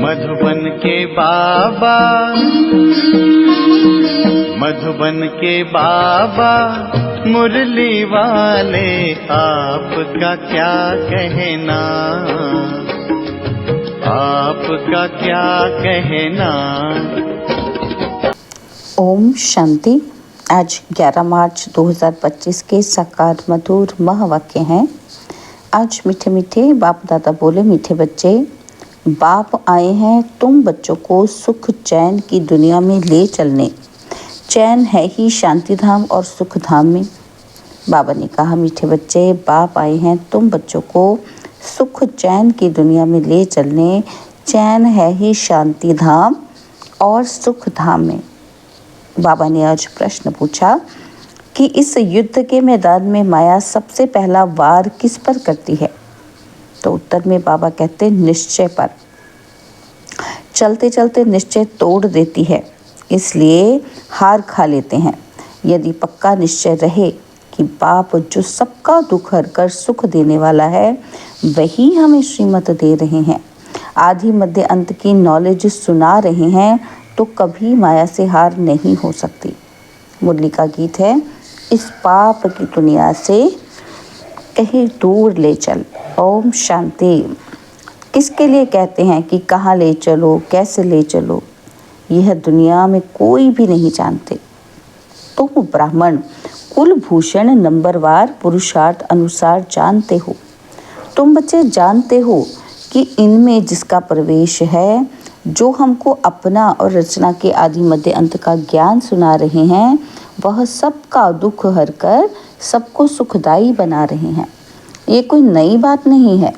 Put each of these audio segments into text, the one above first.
मधुबन के बाबा, मधुबन के बाबा मुरली वाले, आपका क्या कहना, आपका क्या कहना। ओम शांति। आज 11 मार्च 2025 के साकार मधुर महावाक्य हैं। आज मीठे मीठे बाप दादा बोले, मीठे बच्चे, बाप आए हैं तुम बच्चों को सुख चैन की दुनिया में ले चलने। चैन है ही शांति धाम और सुख धाम में। बाबा ने कहा, मीठे बच्चे, बाप आए हैं तुम बच्चों को सुख चैन की दुनिया में ले चलने। चैन है ही शांति धाम और सुख धाम में। बाबा ने आज प्रश्न पूछा कि इस युद्ध के मैदान में माया सबसे पहला वार किस पर करती है? तो उत्तर में बाबा कहते, निश्चय पर। चलते चलते निश्चय तोड़ देती है, इसलिए हार खा लेते हैं। यदि पक्का निश्चय रहे कि बाप जो सबका दुख हर कर सुख देने वाला है, वही हमें श्रीमत दे रहे हैं, आदि मध्य अंत की नॉलेज सुना रहे हैं, तो कभी माया से हार नहीं हो सकती। मुरली का गीत है, इस पाप की दुनिया से कहीं दूर ले चल। ओम शांति। किसके लिए कहते हैं कि कहाँ ले चलो, कैसे ले चलो, यह दुनिया में कोई भी नहीं जानते। तुम ब्राह्मण कुलभूषण नंबरवार पुरुषार्थ अनुसार जानते हो। तुम बच्चे जानते हो कि इनमें जिसका प्रवेश है, जो हमको अपना और रचना के आदि मध्य अंत का ज्ञान सुना रहे हैं, वह सबका दुख हर कर सबको सुखदायी बना रहे हैं। ये कोई नई बात नहीं है।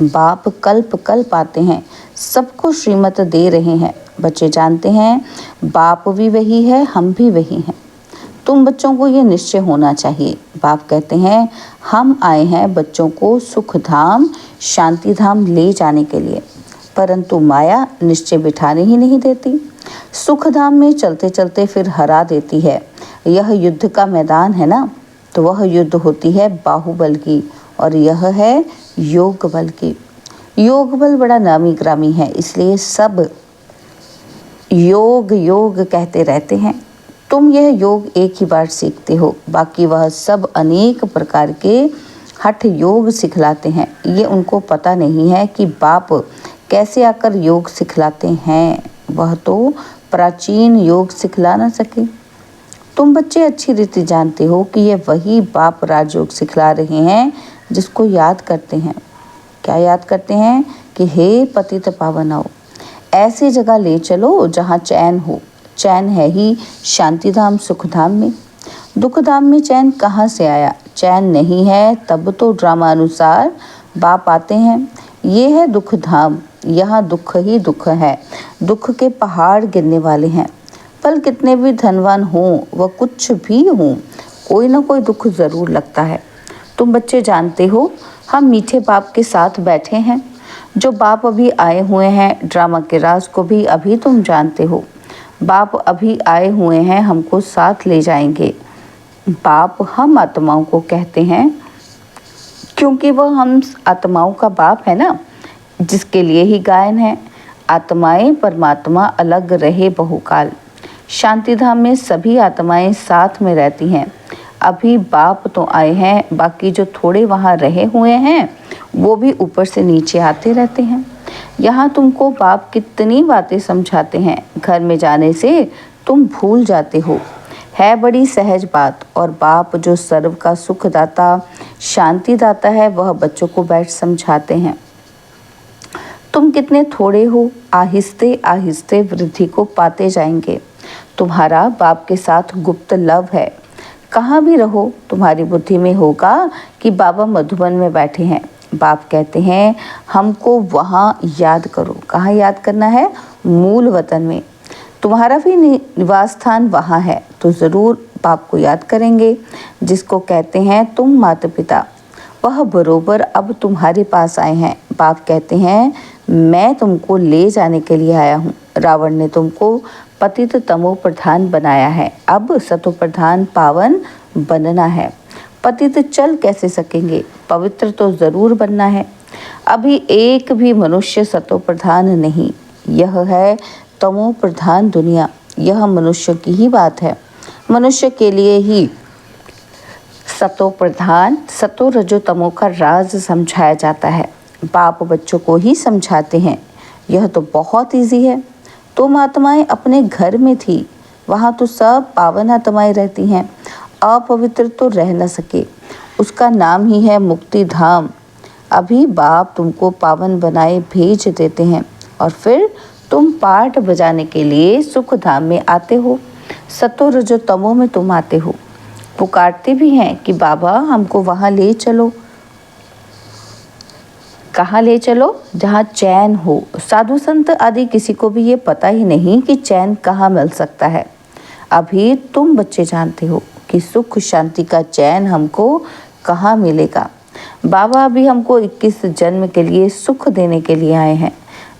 बाप कल्प कल्प आते हैं, सबको श्रीमत दे रहे हैं। बच्चे जानते हैं बाप भी वही है, हम भी वही हैं। तुम बच्चों को ये निश्चय होना चाहिए। बाप कहते हैं, हम आए हैं बच्चों को सुख धाम शांति धाम ले जाने के लिए, परंतु माया निश्चय बिठाने ही नहीं देती। सुख धाम में चलते चलते फिर हरा देती है। यह युद्ध का मैदान है ना, तो वह युद्ध होती है बाहुबल की, और यह है योग बल की। योग बल बड़ा नामी ग्रामी है, इसलिए सब योग योग कहते रहते हैं। तुम यह योग एक ही बार सीखते हो, बाकी वह सब अनेक प्रकार के हठ योग सिखलाते हैं। ये उनको पता नहीं है कि बाप कैसे आकर योग सिखलाते हैं, वह तो प्राचीन योग सिखला न सके। तुम बच्चे अच्छी रीति जानते हो कि ये वही बाप राजयोग सिखला रहे हैं, जिसको याद करते हैं। क्या याद करते हैं? कि हे पतित पावन आओ, ऐसी जगह ले चलो जहाँ चैन हो। चैन है ही शांति धाम सुख धाम में। दुख धाम में चैन कहाँ से आया? चैन नहीं है तब तो ड्रामा अनुसार बाप आते हैं। ये है दुख धाम, यहाँ दुख ही दुख है। दुख के पहाड़ गिरने वाले हैं। पल कितने भी धनवान हों व कुछ भी हों, कोई ना कोई दुख ज़रूर लगता है। तुम बच्चे जानते हो, हम मीठे बाप के साथ बैठे हैं। जो बाप अभी आए हुए हैं, ड्रामा के राज को भी अभी तुम जानते हो। बाप अभी आए हुए हैं, हमको साथ ले जाएंगे। बाप हम आत्माओं को कहते हैं, क्योंकि वह हम आत्माओं का बाप है ना, जिसके लिए ही गायन है। आत्माएं परमात्मा अलग रहे बहुकाल। शांति धाम में सभी आत्माएं साथ में रहती हैं। अभी बाप तो आए हैं, बाकी जो थोड़े वहाँ रहे हुए हैं, वो भी ऊपर से नीचे आते रहते हैं। यहाँ तुमको बाप कितनी बातें समझाते हैं, घर में जाने से तुम भूल जाते हो। है बड़ी सहज बात। और बाप जो सर्व का सुख दाता शांति दाता है, वह बच्चों को बैठ समझाते हैं। तुम कितने थोड़े हो, आहिस्ते आहिस्ते वृद्धि को पाते जाएंगे। तुम्हारा बाप के साथ गुप्त लव है। कहाँ भी रहो, तुम्हारी बुद्धि में होगा कि बाबा मधुबन में बैठे हैं। बाप कहते हैं, हमको वहाँ याद करो। कहाँ याद करना है? मूल वतन में। तुम्हारा भी निवास स्थान वहाँ है, तो ज़रूर बाप को याद करेंगे, जिसको कहते हैं तुम माता पिता। वह बरोबर अब तुम्हारे पास आए हैं। बाप कहते हैं, मैं तुमको ले जाने के लिए आया हूँ। रावण ने तुमको पतित तमो प्रधान बनाया है, अब सतो प्रधान पावन बनना है। पतित चल कैसे सकेंगे, पवित्र तो जरूर बनना है। अभी एक भी मनुष्य सतो प्रधान नहीं, यह है तमो प्रधान दुनिया। यह मनुष्य की ही बात है, मनुष्य के लिए ही सतो प्रधान सतो रजो तमो का राज समझाया जाता है। बाप बच्चों को ही समझाते हैं, यह तो बहुत इजी है। तुम आत्माएं अपने घर में थी, वहाँ तो सब पावन आत्माएं रहती हैं, अपवित्र तो रह न सके। उसका नाम ही है मुक्ति धाम। अभी बाप तुमको पावन बनाए भेज देते हैं और फिर तुम पाठ बजाने के लिए सुख धाम में आते हो। सतो रजो तमो में तुम आते हो, पुकारते भी हैं कि बाबा हमको वहाँ ले चलो। कहाँ ले चलो? जहाँ चैन हो। साधु संत आदि किसी को भी ये पता ही नहीं कि चैन कहाँ मिल सकता है। अभी तुम बच्चे जानते हो कि सुख शांति का चैन हमको कहाँ मिलेगा। बाबा अभी हमको 21 जन्म के लिए सुख देने के लिए आए हैं,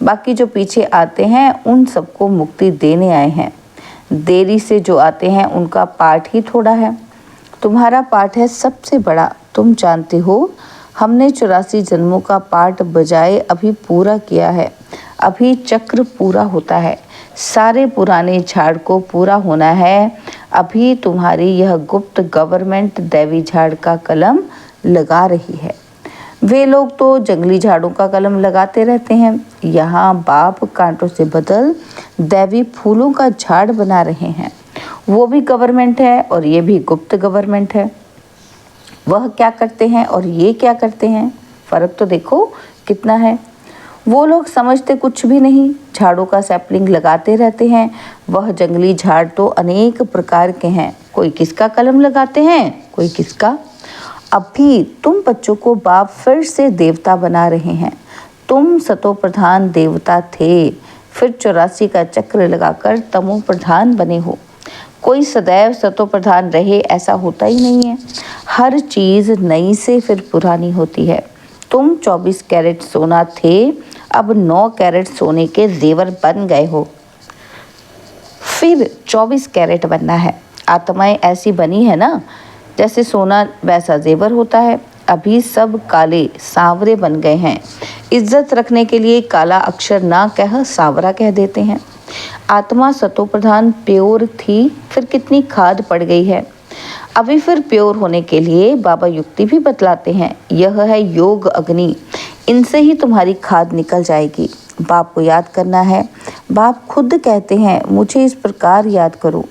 बाकी जो पीछे आते हैं उन सबको मुक्ति देने आए हैं। देरी से जो आते हैं उनका पाठ ही थोड़ा है, तुम्हारा पाठ है सबसे बड़ा। तुम जानते हो हमने 84 जन्मों का पाठ बजाए अभी पूरा किया है। अभी चक्र पूरा होता है, सारे पुराने झाड़ को पूरा होना है। अभी तुम्हारी यह गुप्त गवर्नमेंट दैवी झाड़ का कलम लगा रही है। वे लोग तो जंगली झाड़ों का कलम लगाते रहते हैं, यहाँ बाप कांटों से बदल दैवी फूलों का झाड़ बना रहे हैं। वो भी गवर्नमेंट है और ये भी गुप्त गवर्नमेंट है। वह क्या करते हैं और ये क्या करते हैं, फर्क तो देखो कितना है। वो लोग समझते कुछ भी नहीं, झाड़ों का सैपलिंग लगाते रहते हैं। वह जंगली झाड़ तो अनेक प्रकार के हैं, कोई किसका कलम लगाते हैं, कोई किसका। अभी तुम बच्चों को बाप फिर से देवता बना रहे हैं। तुम सतो प्रधान देवता थे, फिर 84 का चक्र लगाकर तमो प्रधान बने हो। कोई सदैव सतो प्रधान रहे ऐसा होता ही नहीं है। हर चीज़ नई से फिर पुरानी होती है। तुम 24 कैरेट सोना थे, अब 9 कैरेट सोने के जेवर बन गए हो, फिर 24 कैरेट बनना है। आत्माएं ऐसी बनी है ना, जैसे सोना वैसा जेवर होता है। अभी सब काले सांवरे बन गए हैं। इज्जत रखने के लिए काला अक्षर ना कह सांवरा कह देते हैं। आत्मा सतो प्रधान प्योर थी, फिर कितनी खाद पड़ गई है। अभी फिर प्योर होने के लिए बाबा युक्ति भी बतलाते हैं, यह है योग अग्नि, इनसे ही तुम्हारी खाद निकल जाएगी। बाप को याद करना है। बाप खुद कहते हैं मुझे इस प्रकार याद करो,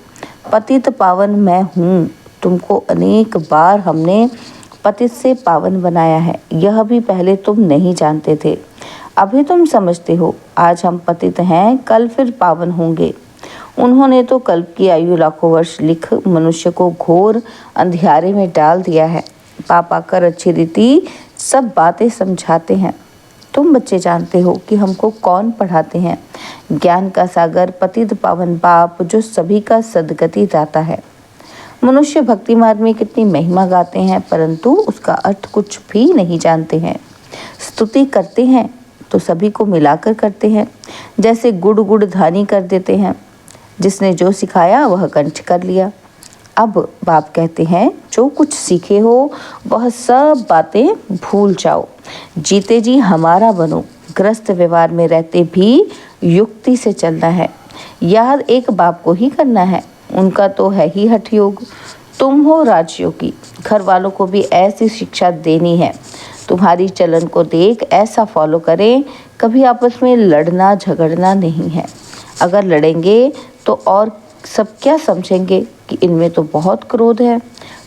पतित पावन मैं हूँ। तुमको अनेक बार हमने पतित से पावन बनाया है, यह भी पहले तुम नहीं जानते थे, अभी तुम समझते हो। आज हम पतित हैं, कल फिर पावन होंगे। उन्होंने तो कल्प की आयु लाखों वर्ष लिख मनुष्य को घोर अंधियारे में डाल दिया है। बाप आकर अच्छी रीति सब बातें समझाते हैं। तुम बच्चे जानते हो कि हमको कौन पढ़ाते हैं। ज्ञान का सागर पतित पावन बाप जो सभी का सदगति दाता है। मनुष्य भक्ति मार्ग में कितनी महिमा गाते हैं, परंतु उसका अर्थ कुछ भी नहीं जानते हैं। स्तुति करते हैं तो सभी को मिलाकर करते हैं, जैसे गुड़ गुड़ धानी कर देते हैं। जिसने जो सिखाया वह कंठ कर लिया। अब बाप कहते हैं जो कुछ सीखे हो वह सब बातें भूल जाओ, जीते जी हमारा बनो। ग्रस्त व्यवहार में रहते भी युक्ति से चलना है, याद एक बाप को ही करना है, उनका तो है ही हठ योग। तुम हो राजयोगी, घर वालों को भी ऐसी शिक्षा देनी है। तुम्हारी चलन को देख ऐसा फॉलो करें, कभी आपस में लड़ना झगड़ना नहीं है। अगर लड़ेंगे तो और सब क्या समझेंगे कि इनमें तो बहुत क्रोध है।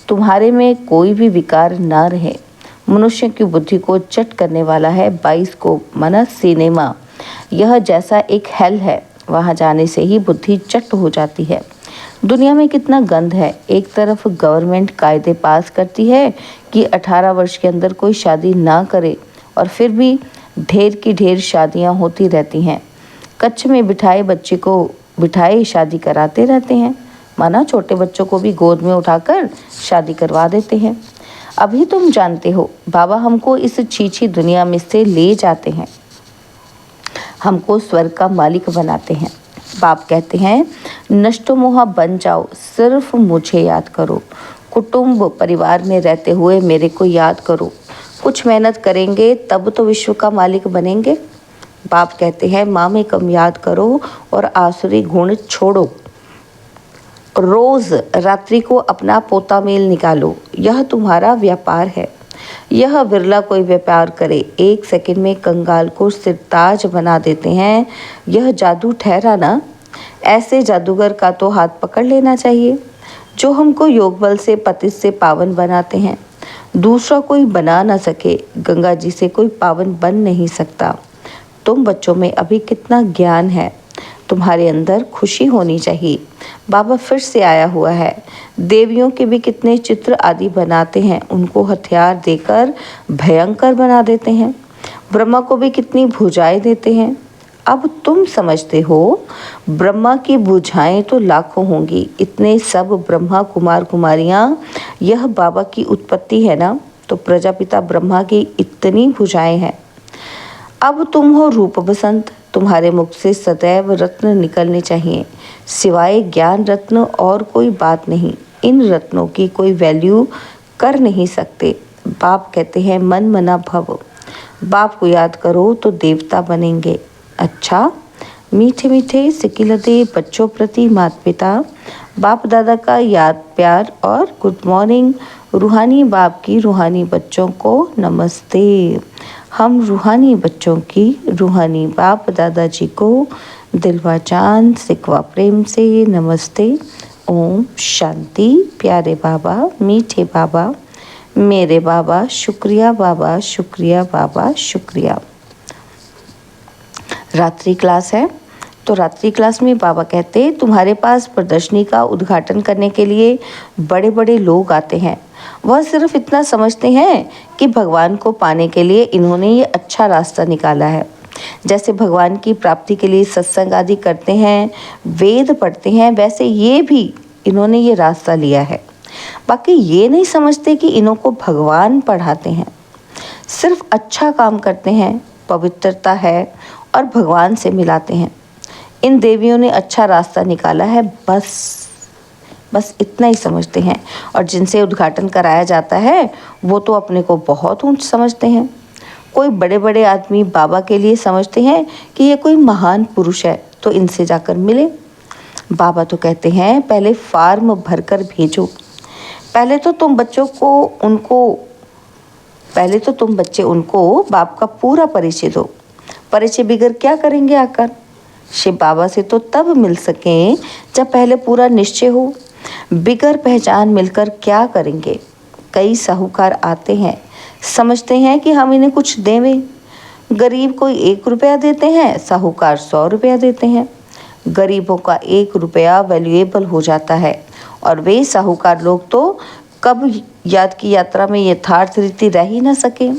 तुम्हारे में कोई भी विकार ना रहे। मनुष्य की बुद्धि को चट करने वाला है 22 को मनस सिनेमा। यह जैसा एक हेल है, वहाँ जाने से ही बुद्धि चट हो जाती है। दुनिया में कितना गंद है। एक तरफ गवर्नमेंट कायदे पास करती है कि 18 वर्ष के अंदर कोई शादी ना करे, और फिर भी ढेर की ढेर शादियां होती रहती हैं। कच्छ में बिठाए शादी कराते रहते हैं, माना छोटे बच्चों को भी गोद में उठाकर शादी करवा देते हैं। अभी तुम जानते हो बाबा हमको इस छीछी दुनिया में से ले जाते हैं, हमको स्वर्ग का मालिक बनाते हैं। बाप कहते हैं नष्टो मोहा बन जाओ, सिर्फ मुझे याद करो। कुटुंब परिवार में रहते हुए मेरे को याद करो। कुछ मेहनत करेंगे तब तो विश्व का मालिक बनेंगे। बाप कहते हैं मामेकम याद करो और आसुरी गुण छोड़ो। रोज रात्रि को अपना पोता मेल निकालो। यह तुम्हारा व्यापार है। यह बिरला कोई व्यापार करे। 1 सेकंड में कंगाल को सिरताज बना देते हैं। यह जादू ठहरा ना? ऐसे जादूगर का तो हाथ पकड़ लेना चाहिए जो हमको योग बल से पतित से पावन बनाते हैं। दूसरा कोई बना ना सके, गंगा जी से कोई पावन बन नहीं सकता। तुम बच्चों में अभी कितना ज्ञान है, तुम्हारे अंदर खुशी होनी चाहिए। बाबा फिर से आया हुआ है। देवियों के भी कितने चित्र आदि बनाते हैं, उनको हथियार देकर भयंकर बना देते हैं। ब्रह्मा को भी कितनी भुजाएं देते हैं। अब तुम समझते हो ब्रह्मा की भुजाएं तो लाखों होंगी। इतने सब ब्रह्मा कुमार कुमारियां, यह बाबा की उत्पत्ति है ना? तो प्रजापिता ब्रह्मा की इतनी भुजाएं हैं। अब तुम हो रूप बसंत, तुम्हारे मुख से सदैव रत्न निकलने चाहिए। सिवाय ज्ञान रत्न और कोई बात नहीं। इन रत्नों की कोई वैल्यू कर नहीं सकते। बाप कहते हैं मन मना भव। बाप को याद करो तो देवता बनेंगे। अच्छा, मीठे मीठे सिकिलते बच्चों प्रति माता पिता बाप दादा का याद प्यार और गुड मॉर्निंग। रूहानी बाप की रूहानी बच्चों को नमस्ते। हम रूहानी बच्चों की रूहानी बाप दादाजी को दिलवा जान सिकवा प्रेम से नमस्ते। ओम शांति। प्यारे बाबा, मीठे बाबा, मेरे बाबा, शुक्रिया बाबा, शुक्रिया बाबा, शुक्रिया। रात्रि क्लास है, तो रात्रि क्लास में बाबा कहते तुम्हारे पास प्रदर्शनी का उद्घाटन करने के लिए बड़े बड़े लोग आते हैं। वह सिर्फ इतना समझते हैं कि भगवान को पाने के लिए इन्होंने ये अच्छा रास्ता निकाला है। जैसे भगवान की प्राप्ति के लिए सत्संग आदि करते हैं, वेद पढ़ते हैं, वैसे ये भी इन्होंने ये रास्ता लिया है। बाकी ये नहीं समझते कि इन्हों को भगवान पढ़ाते हैं। सिर्फ अच्छा काम करते हैं, पवित्रता है और भगवान से मिलाते हैं। इन देवियों ने अच्छा रास्ता निकाला है, बस इतना ही समझते हैं। और जिनसे उद्घाटन कराया जाता है वो तो अपने को बहुत ऊंच समझते हैं। कोई बड़े बड़े आदमी बाबा के लिए समझते हैं कि ये कोई महान पुरुष है, तो इनसे जाकर मिले। बाबा तो कहते हैं पहले फॉर्म भरकर भेजो। पहले तो तुम बच्चे उनको बाप का पूरा परिचय दो। परिचय बिगर क्या करेंगे आकर? शिव बाबा से तो तब मिल सकें जब पहले पूरा निश्चय हो। बिगर पहचान मिलकर क्या करेंगे? कई साहूकार आते हैं, समझते हैं कि हम इन्हें कुछ देवें। गरीब को 1 रुपया देते हैं, साहूकार 100 रुपया देते हैं। गरीबों का 1 रुपया वैल्यूएबल हो जाता है और वे साहूकार लोग तो कब याद की यात्रा में यथार्थ रीति रह ही न सके।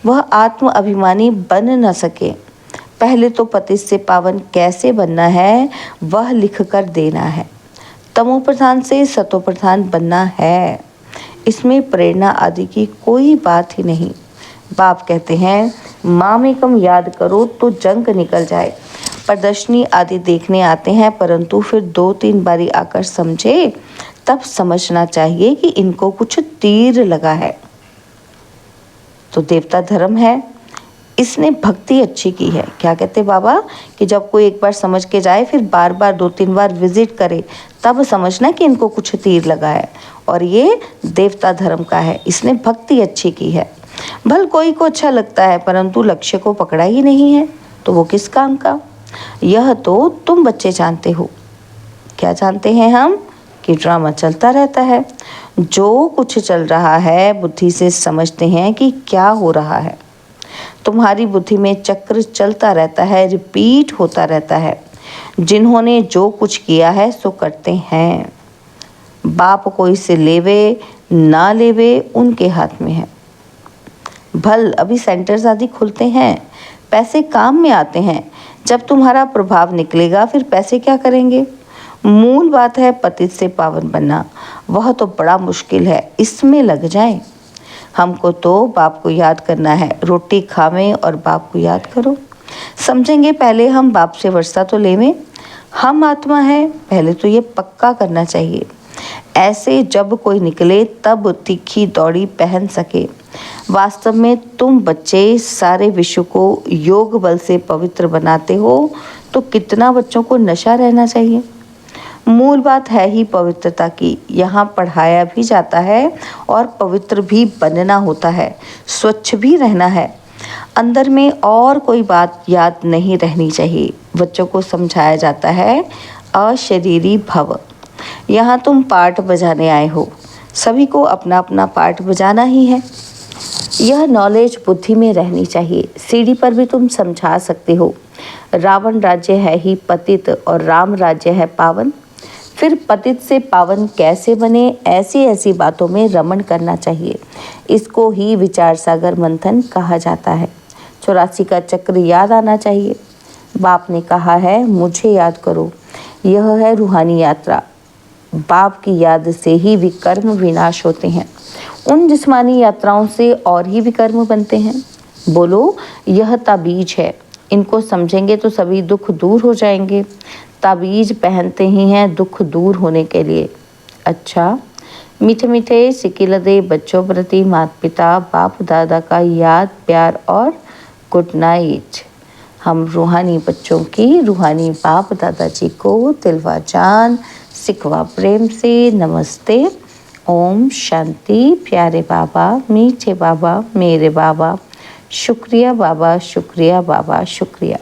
वह आत्म अभिमानी बन न सके। पहले तो पतित से पावन कैसे बनना है वह लिख कर देना है। तमो प्रधान से सतो प्रधान बनना है। इसमें प्रेरणा आदि की कोई बात ही नहीं। बाप कहते हैं मामेकम याद करो तो जंग निकल जाए। प्रदर्शनी आदि देखने आते हैं, परंतु फिर 2-3 बारी आकर समझे तब समझना चाहिए कि इनको कुछ तीर लगा है। तो देवता धर्म है, इसने भक्ति अच्छी की है। क्या कहते बाबा कि जब कोई एक बार समझ के जाए फिर बार बार 2-3 बार विजिट करे तब समझना कि इनको कुछ तीर लगा है। और ये देवता धर्म का है, इसने भक्ति अच्छी की है। भल कोई को अच्छा लगता है परंतु लक्ष्य को पकड़ा ही नहीं है तो वो किस काम का? यह तो तुम बच्चे जानते हो। क्या जानते हैं हम? कि ड्रामा चलता रहता है। जो कुछ चल रहा है बुद्धि से समझते हैं कि क्या हो रहा है। तुम्हारी बुद्धि में चक्र चलता रहता है, रिपीट होता रहता है। जिन्होंने जो कुछ किया है सो करते हैं। बाप कोई से लेवे ना लेवे उनके हाथ में है। भल अभी सेंटर्स आदि खुलते हैं, पैसे काम में आते हैं। जब तुम्हारा प्रभाव निकलेगा फिर पैसे क्या करेंगे? मूल बात है पतित से पावन बनना, वह तो बड़ा मुश्किल है, इसमें लग जाएं। हमको तो बाप को याद करना है। रोटी खावें और बाप को याद करो। समझेंगे पहले हम बाप से वर्षा तो लेवें। हम आत्मा है, पहले तो ये पक्का करना चाहिए। ऐसे जब कोई निकले तब तीखी दौड़ी पहन सके। वास्तव में तुम बच्चे सारे विश्व को योग बल से पवित्र बनाते हो, तो कितना बच्चों को नशा रहना चाहिए। मूल बात है ही पवित्रता की। यहाँ पढ़ाया भी जाता है और पवित्र भी बनना होता है, स्वच्छ भी रहना है। अंदर में और कोई बात याद नहीं रहनी चाहिए। बच्चों को समझाया जाता है अशरीरी भव। यहाँ तुम पाठ बजाने आए हो, सभी को अपना अपना पाठ बजाना ही है। यह नॉलेज बुद्धि में रहनी चाहिए। सीढ़ी पर भी तुम समझा सकते हो, रावण राज्य है ही पतित और राम राज्य है पावन। फिर पतित से पावन कैसे बने, ऐसी ऐसी बातों में रमण करना चाहिए। इसको ही विचार सागर मंथन कहा जाता है। 84 का चक्र याद आना चाहिए। बाप ने कहा है मुझे याद करो, यह है रूहानी यात्रा। बाप की याद से ही विकर्म विनाश होते हैं। उन जिस्मानी यात्राओं से और ही विकर्म बनते हैं। बोलो, यह ताबीज है, इनको समझेंगे तो सभी दुख दूर हो जाएंगे। ताबीज पहनते ही हैं दुख दूर होने के लिए। अच्छा, मीठे मीठे सिकिलदे बच्चों प्रति माता पिता बाप दादा का याद प्यार और गुड नाइट। हम रूहानी बच्चों की रूहानी बाप दादाजी को तिलवा जान सिकवा प्रेम से नमस्ते। ओम शांति। प्यारे बाबा, मीठे बाबा, मेरे बाबा, शुक्रिया बाबा, शुक्रिया बाबा, शुक्रिया।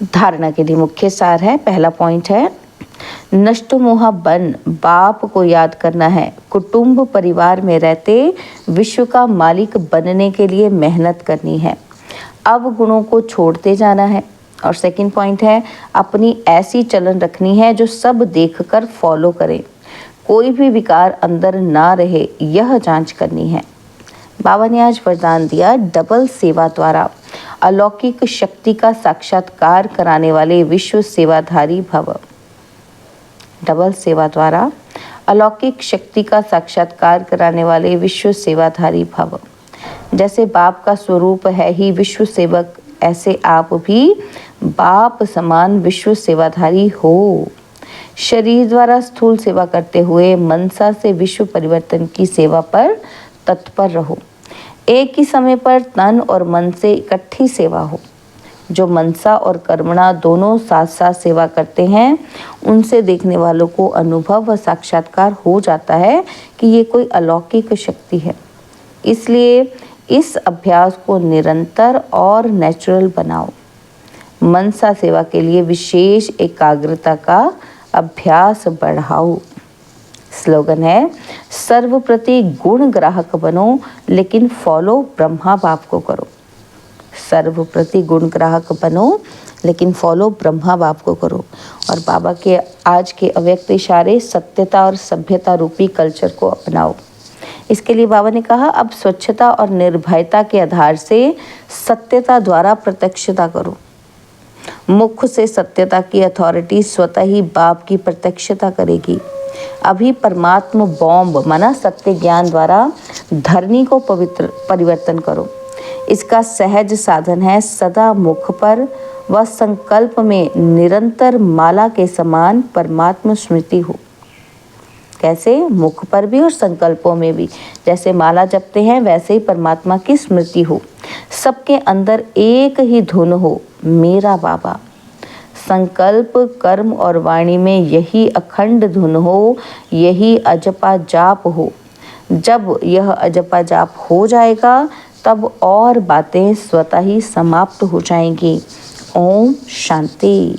धारणा के लिए मुख्य सार है। पहला पॉइंट है, नष्ट मोहा बन बाप को याद करना है। कुटुंब परिवार में रहते विश्व का मालिक बनने के लिए मेहनत करनी है। अब गुणों को छोड़ते जाना है। और सेकंड पॉइंट है, अपनी ऐसी चलन रखनी है जो सब देखकर फॉलो करें। कोई भी विकार अंदर ना रहे, यह जांच करनी है। बाबा ने आज वरदान दिया, डबल सेवा द्वारा अलौकिक शक्ति का साक्षात्कार कराने वाले विश्व सेवाधारी भव। डबल सेवा द्वारा अलौकिक शक्ति का साक्षात्कार कराने वाले विश्व सेवाधारी भव। जैसे बाप का स्वरूप है ही विश्व सेवक, ऐसे आप भी बाप समान विश्व सेवाधारी हो। शरीर द्वारा स्थूल सेवा करते हुए मनसा से विश्व परिवर्तन की सेवा पर तत्पर रहो। एक ही समय पर तन और मन से इकट्ठी सेवा हो। जो मनसा और कर्मणा दोनों साथ साथ सेवा करते हैं, उनसे देखने वालों को अनुभव व साक्षात्कार हो जाता है कि ये कोई अलौकिक शक्ति है। इसलिए इस अभ्यास को निरंतर और नेचुरल बनाओ। मनसा सेवा के लिए विशेष एकाग्रता का अभ्यास बढ़ाओ। स्लोगन है, सर्वप्रति गुण ग्राहक बनो लेकिन फॉलो ब्रह्मा बाप को करो। सर्वप्रति गुण ग्राहक बनो लेकिन फॉलो ब्रह्मा बाप को करो। और बाबा के आज के अव्यक्त इशारे सत्यता और सभ्यता रूपी कल्चर को अपनाओ। इसके लिए बाबा ने कहा, अब स्वच्छता और निर्भयता के आधार से सत्यता द्वारा प्रत्यक्षता करो। मुख से सत्यता की अथॉरिटी स्वतः ही बाप की प्रत्यक्षता करेगी। अभी परमात्मा बॉम्ब माना सत्य ज्ञान द्वारा धरनी को पवित्र परिवर्तन करो। इसका सहज साधन है सदा मुख पर व संकल्प में निरंतर माला के समान परमात्मा स्मृति हो। कैसे? मुख पर भी और संकल्पों में भी। जैसे माला जपते हैं वैसे ही परमात्मा की स्मृति हो। सबके अंदर एक ही धुन हो, मेरा बाबा। संकल्प कर्म और वाणी में यही अखंड धुन हो, यही अजपा जाप हो। जब यह अजपा जाप हो जाएगा तब और बातें स्वतः ही समाप्त हो जाएंगी। ओम शांति।